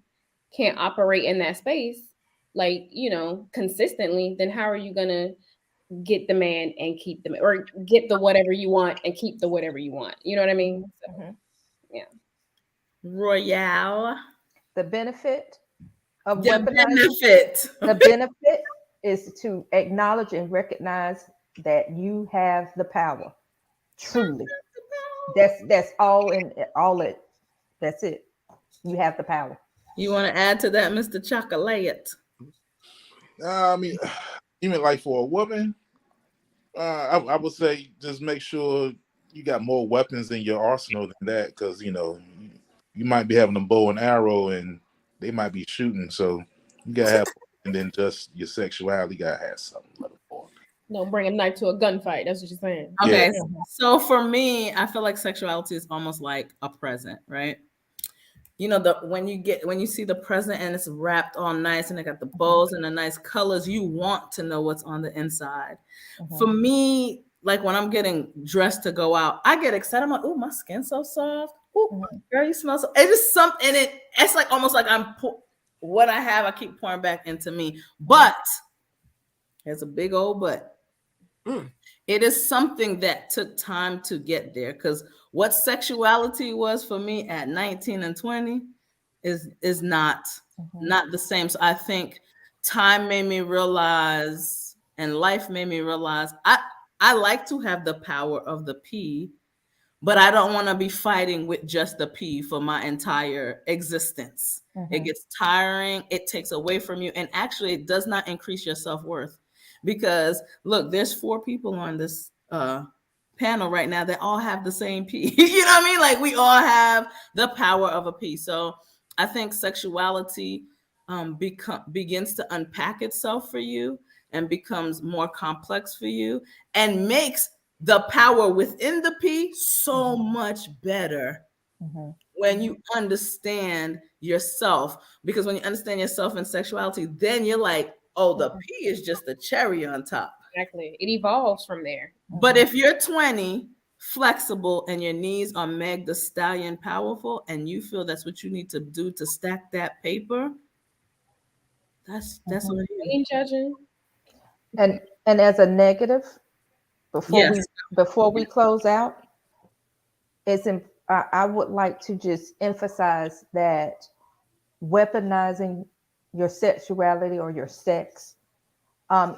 can't operate in that space, like, consistently, then how are you going to get the man and keep the man, or get the whatever you want and keep the whatever you want. You know what I mean? So, yeah. Royale. The benefit of The weaponizing. benefit. The benefit is to acknowledge and recognize that you have the power. Truly. That's all in all it. That's it. You have the power. You want to add to that, Mr. Chocolate? I mean, even like for a woman, I would say just make sure you got more weapons in your arsenal than that, because you might be having a bow and arrow and they might be shooting, so you gotta have and then just your sexuality gotta have something to look for. Don't bring a knife to a gunfight. That's what you're saying. Okay, Yeah. so for me, I feel like sexuality is almost like a present, right? When you see the present and it's wrapped all nice and it got the bows and the nice colors, you want to know what's on the inside. For me, like when I'm getting dressed to go out, I get excited. I'm like, oh, my skin's so soft. Oh, girl, you smell so. It is something. It's like almost like what I have, I keep pouring back into me. But there's a big old but. It is something that took time to get there, because what sexuality was for me at 19 and 20 is not the same. So I think time made me realize, and life made me realize, I like to have the power of the P, but I don't want to be fighting with just the P for my entire existence. It gets tiring. It takes away from you. And actually, it does not increase your self-worth. Because look, there's 4 people on this panel right now that all have the same P. You know what I mean? Like we all have the power of a P. So I think sexuality begins to unpack itself for you and becomes more complex for you and makes the power within the P so much better when you understand yourself. Because when you understand yourself and sexuality, then you're like, oh, the P is just the cherry on top. Exactly. It evolves from there. But if you're 20, flexible, and your knees are Meg the Stallion powerful, and you feel that's what you need to do to stack that paper, that's what it is. Ain't judging. And as a negative, before we close out, I would like to just emphasize that weaponizing your sexuality or your sex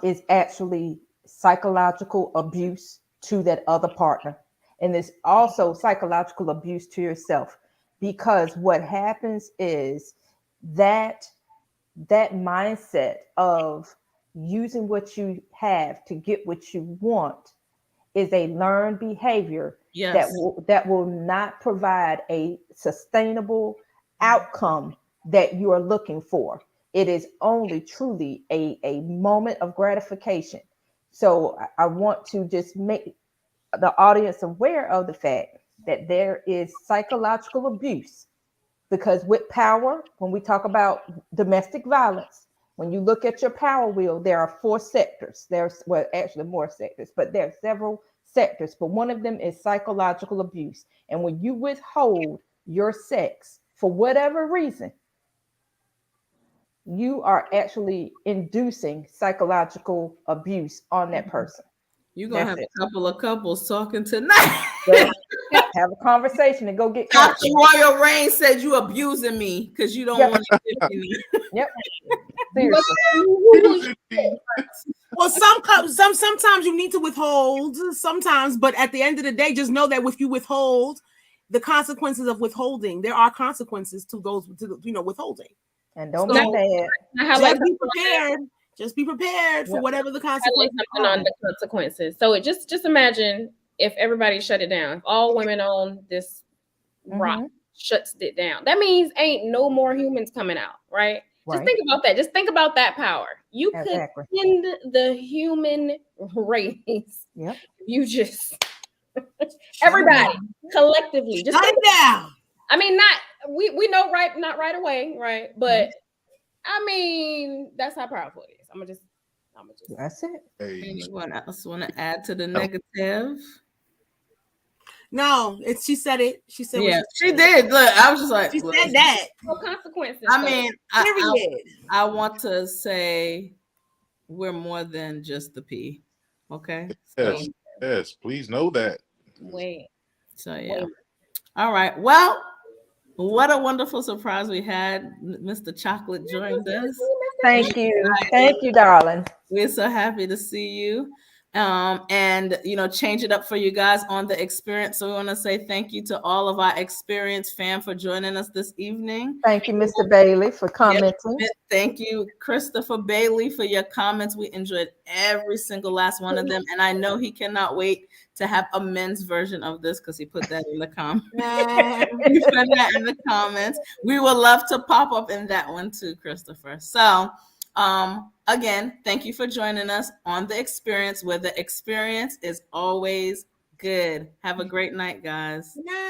is actually psychological abuse to that other partner. And it's also psychological abuse to yourself, because what happens is that mindset of using what you have to get what you want is a learned behavior that will not provide a sustainable outcome that you are looking for. It is only truly a moment of gratification. So I want to just make the audience aware of the fact that there is psychological abuse, because with power, when we talk about domestic violence, when you look at your power wheel, there are 4 sectors. Actually more sectors, but there are several sectors, but one of them is psychological abuse. And when you withhold your sex for whatever reason, you are actually inducing psychological abuse on that person. You're going to have a couple of couples talking tonight. Have a conversation and go get Dr. Royal Reign said you abusing me because you don't want to give me. Yep. Well, sometimes you need to withhold, sometimes, but at the end of the day, just know that if you withhold, the consequences of withholding, there are consequences to those, withholding. And don't be mad. Just be prepared. Just be prepared for whatever the consequences are. On the consequences. So just imagine if everybody shut it down. If all women on this rock shuts it down. That means ain't no more humans coming out, right? Just think about that. Just think about that power. You could end the human race. Yep. You just everybody collectively just shut it down. I mean, we know not right away, right? But I mean, that's how powerful it is. I'm gonna just that's it. Anyone else want to add to the negative? No, she said it. She said, yeah, she did. Look, I was just like, she said that. No consequences. I mean, I want to say we're more than just the P. Okay. Yes, yes. Please know that. Wait. So yeah. All right. Well, what a wonderful surprise we had. Mr. Chocolate joined us. Thank you, darling. We're so happy to see you. And change it up for you guys on the experience. So we want to say thank you to all of our experience fam for joining us this evening. Thank you, Mr. Bailey, for commenting. Yep. Thank you, Christopher Bailey, for your comments. We enjoyed every single last one of them. And I know he cannot wait to have a men's version of this because he put that in the comments. He put that in the comments. We would love to pop up in that one too, Christopher. So again, thank you for joining us on The Experience, where the experience is always good. Have a great night, guys. Night.